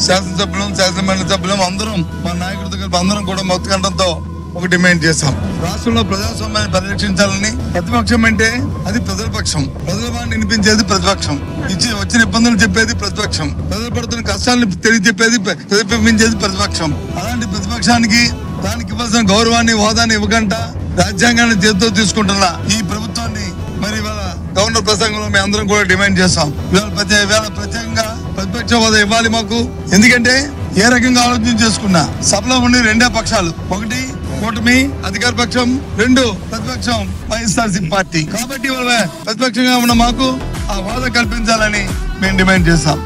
శాసనసభ్యులం శాసనమండలి సభ్యులం అందరం మా నాయకుడితో కలిపి అందరం కూడా మొత్తం కంఠంతో ఒక డిమాండ్ చేశాం. రాష్ట్రంలో ప్రజాస్వామ్యాన్ని పరిరక్షించాలని. ప్రతిపక్షం అంటే అది ప్రజల పక్షం, ప్రజల వాడిని వినిపించేది ప్రతిపక్షం, వచ్చిన ఇబ్బందులు చెప్పేది ప్రతిపక్షం, ప్రజలు పడుతున్న కష్టాలను తెలియజెప్పేది ప్రతిబింబించేది ప్రతిపక్షం. అలాంటి ప్రతిపక్షానికి దానికి ఇవ్వాల్సిన గౌరవాన్ని హోదాన్ని ఇవ్వకుండా రాజ్యాంగాన్ని చేతితో తీసుకుంటున్న ఈ ప్రభుత్వాన్ని మరి ఇవాళ గవర్నర్ ప్రసంగంలో మేము అందరం కూడా డిమాండ్ చేస్తాం. ఇవాళ ప్రత్యేకంగా ప్రతిపక్ష హోదా ఇవ్వాలి మాకు. ఎందుకంటే ఏ రకంగా ఆలోచన చేసుకున్నా సభలో ఉండి రెండే పక్షాలు, ఒకటి కూటమి అధికార పక్షం, రెండు ప్రతిపక్షం వైఎస్ఆర్సీపీ పార్టీ. కాబట్టి ప్రతిపక్షంగా ఉన్న మాకు ఆ హోదా కల్పించాలని మేము డిమాండ్ చేస్తాం.